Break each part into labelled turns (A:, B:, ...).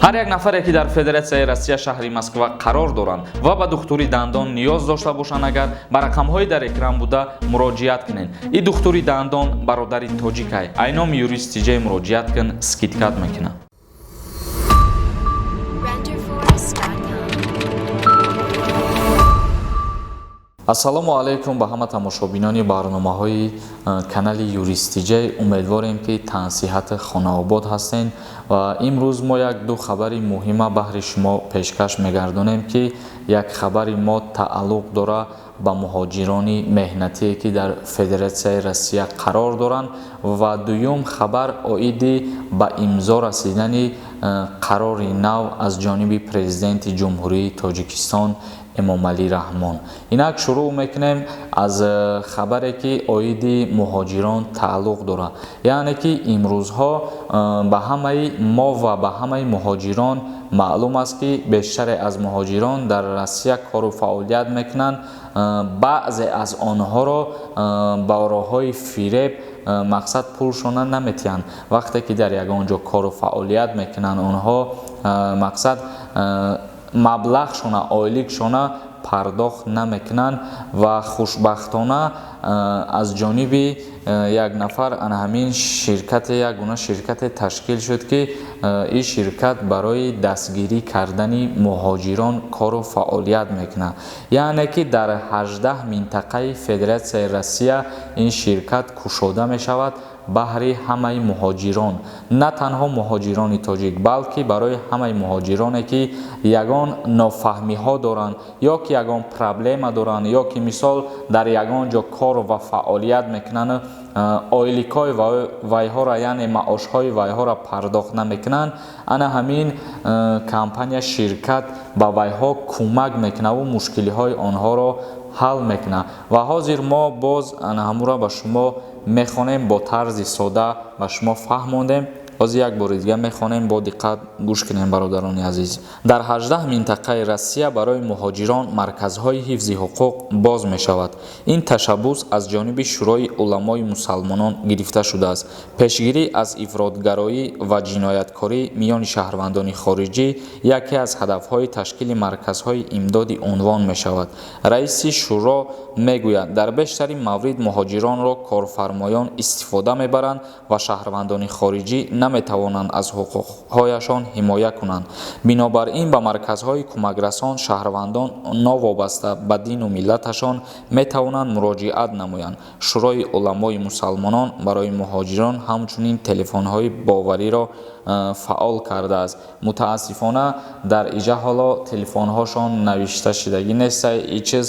A: ҳар як нафаре ки дар Федератсияи Россия шаҳри Москва қарор доранд ва ба духтури дандон ниёз дошта бошанд, агар ба рақамҳои дар экран буда муроҷиат кунед. И духтури дандон бародари тоҷикай айноми юристиҷаи муроҷиат кун скидкат мекунад. ассалому алайкум ба ҳама тамошобинони барномаҳои канали юристиҷаи. Умедворем ки тансиҳати хонаобод ҳастен ва имрӯз мо як-ду хабари муҳима баҳри шумо пешкаш мегардонем ки як хабари мо тааллуқ дора ба муҳоҷирони меҳнатие ки дар Федератсияи Россия қарор доранд ва дуюм хабар оиди ба имзо расидани қарори нав аз ҷониби президенти ҷумҳурии Тоҷикистон Эмомалӣ Раҳмон. Инак шурӯъ мекунем аз хабаре ки оиди муҳоҷирон тааллуқ дорад. Яъне ки имрӯзҳо ба ҳамаи мо ва ба ҳамаи муҳоҷирон маълум аст ки бештаре аз муҳоҷирон дар Россия кору фаъолият мекунанд. баъзе аз онҳоро ба роҳҳои фиреб мақсад пул шона наметиҳанд. вақте ки дар ягон ҷо кору фаъолият мекунанд, онҳо мақсад маблағшона, ойликшона пардохт намекунанд ва хушбахтона аз ҷониби як нафар ҳамин ширкате як гуна ширкате ташкил шуд ки ин ширкат барои дастгирӣ кардани муҳоҷирон кору фаъолият мекунад. яъне ки дар 18 минтақаи Федератсияи Россия ин ширкат кушода мешавад баҳри ҳамаи муҳоҷирон, на танҳо муҳоҷирони тоҷик, балки барои ҳамаи муҳоҷироне ки ягон нофаҳмиҳо доранд ё ки ягон проблема доранд ё ки мисол дар ягон ҷо кор ва фаъолият мекунанд, ойликҳои вайҳора яъне маошҳои вайҳора пардохт намекунанд, ана ҳамин компания ширкат ба вайҳо кӯмак мекунад ва мушкилиҳои онҳоро ҳал мекунад. ва ҳозир мо боз ҳамура ба шумо мехонем бо тарзи сода ба шумо фаҳмондем. ҳозир як бори дига мехонем, бо диққат гӯш кунем бародарони азиз. дар 18 минтақаи Россия барои муҳоҷирон марказҳои ҳифзи ҳуқуқ боз мешавад. ин ташаббус аз ҷониби шӯрои уламои мусалмонон гирифта шудааст. пешгирӣ аз ифротгароӣ ва ҷинояткорӣ миёни шаҳрвандони хориҷӣ яке аз ҳадафҳои ташкили марказҳои имдоди унвон мешавад. раиси шӯро мегӯяд, дар бештари маврид муҳоҷиронро корфармоён истифода мебаранд ва шаҳрвандони хориҷӣ наметавонанд аз ҳуқуқҳояшон ҳимоя кунанд. бинобар ин ба марказҳои кӯмакрасон шаҳрвандон новобаста ба дину миллаташон метавонанд муроҷиат намоянд. шӯрои уламои мусалмонон барои муҳоҷирон ҳамчунин телефонҳои бовариро фаъол кардааст. мутаассифона дар иҷа ҳоло телефонҳошон навишта шудагӣ нест, ин чиз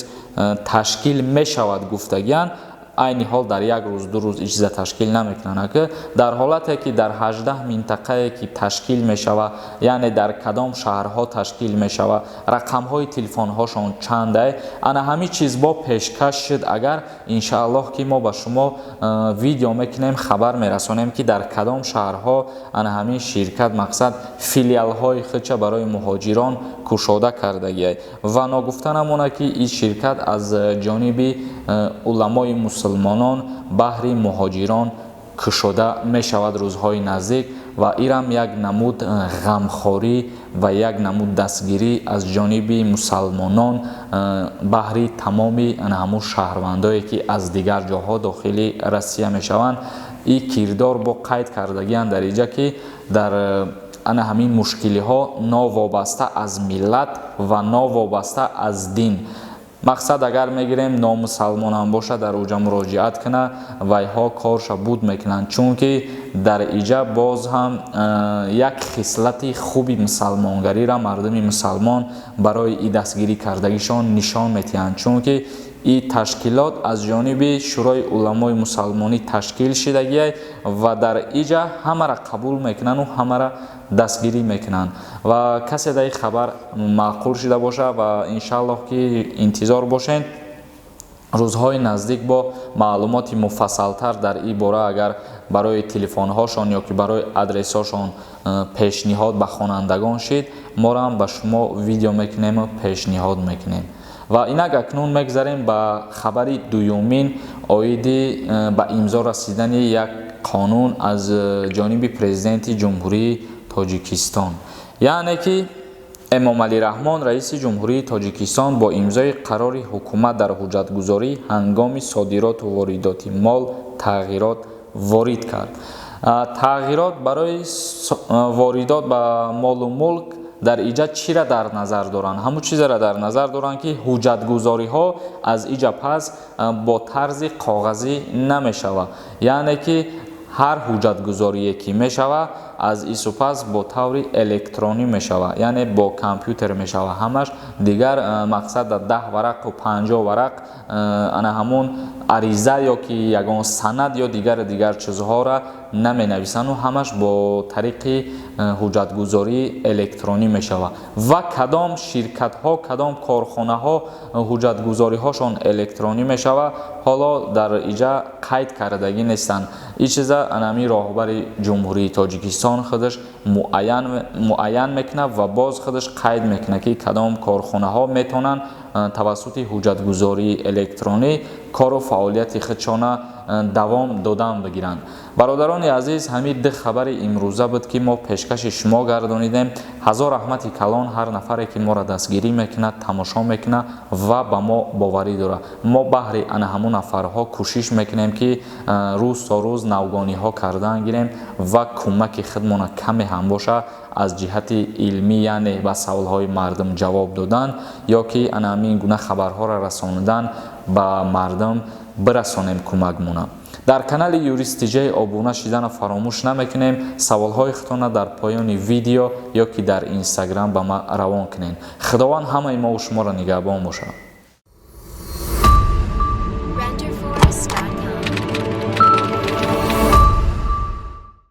A: ташкил мешавад гуфтагиян, айни ҳол дар як рӯз ду рӯз ичиза ташкил намекунанд. дар ҳолате ки дар 18 минтақае ки ташкил мешавад, яъне дар кадом шаҳрҳо ташкил мешавад, рақамҳои телефонҳошон чанде, ана ҳамин чиз бо пешкаш шуд. агар иншааллоҳ ки мо ба шумо видео мекунем, хабар мерасонем ки дар кадом шаҳрҳо ана ҳамин ширкат мақсад филиалҳои худша барои муҳоҷирон кушода кардагиай. ва ногуфта намонад ки ин ширкат аз ҷониби уламои мусулмонон баҳри муҳоҷирон кушода мешавад рӯзҳои наздик ва ирам як намуд ғамхорӣ ва як намуд дастгирӣ аз ҷониби мусалмонон баҳри тамоми ҳамун шаҳрвандое ки аз дигар ҷоҳо дохили Россия мешаванд. ин кирдор бо қайд кардагиянд дар иҷа ки дар ана ҳамин мушкилиҳо новобаста аз миллат ва новобаста аз дин. мақсад агар мегирем номусалмонам боша дар уҷа муроҷиат куна, вайҳо корша буд мекунанд, чунки дар иҷа боз ҳам як хислати хуби мусалмонгариро мардуми мусалмон барои и дастгирӣ кардагишон нишон метиҳанд, чунки ин ташкилот аз ҷониби шӯрои уламои мусалмонӣ ташкил шудагиай ва дар иҷа ҳамаро қабул мекунанд ва ҳамаро дастгирӣ мекунанд. ва касе дар ин хабар маъқул шуда боша ва иншааллоҳ ки интизор бошед, рӯзҳои наздик бо маълумоти муфассалтар дар ин бора агар барои телефонҳошон ё ки барои адресҳошон пешниҳод ба хонандагон шид, морам ба шумо видео мекунем ва пешниҳод мекунем. ва инак акнун мегзарем ба хабари дуюмин оиди ба имзо расидани як қонун аз ҷониби президенти ҷумҳурии Тоҷикистон. яъне ки эмомалӣ раҳмон раиси ҷумҳурии тоҷикистон бо имзои қарори ҳукумат дар ҳуҷҷатгузорӣ ҳангоми содироту воридоти мол тағйирот ворид кард. тағйирот барои воридот ба молу мулк дар иҷа чиро дар назар доранд? ҳамун чизеро дар назар доранд ки ҳуҷҷатгузориҳо аз иҷа пас бо тарзи коғазӣ намешавад, яъне ки ҳар ҳуҷҷатгузорие ки мешавад аз исупас бо таври электронӣ мешавад, яъне бо компютер мешавад. ҳамаш дигар мақсад 10 варақу 50 варақ ана ҳамун ариза ё ки ягон санад ё дигар чизҳоро наменависанд, ҳамаш бо тариқи ҳуҷҷатгузории электронӣ мешавад. ва кадом ширкатҳо, кадом корхонаҳо ҳуҷҷатгузориҳошон электронӣ мешавад, ҳоло дар иҷа қайд кардагӣ нестанд. ин чиза анами роҳбари ҷумҳурии тоҷикистон худаш муайян мекунад ва боз худаш қайд мекунад ки кадом корхонаҳо метавонанд тавассути ҳуҷҷатгузории электронӣ кору фаъолияти худшона давом додан бигиранд. бародарони азиз, ҳамин ду хабари имрӯза буд ки мо пешкаши шумо гардонидем. ҳазор раҳмати калон ҳар нафаре ки моро дастгирӣ мекунад, тамошо мекунад ва ба мо боварӣ дорад. мо баҳри ана ҳамун нафарҳо кӯшиш мекунем ки рӯз то рӯз навгониҳо кардан гирем ва кӯмаки худмона каме ҳам боша аз ҷиҳати илмӣ, яъне ба саволҳои мардум ҷавоб додан ё ки ана ҳамин гуна хабарҳоро расонидан ба мардум бирасонем кӯмакмона. дар канали юристиҷаи обуна шидана фаромӯш намекунем. саволҳои худтона дар поёни видео ё ки дар инстаграм ба ма равон кунед. худованд ҳамаи мову шуморо нигаҳбон бошад.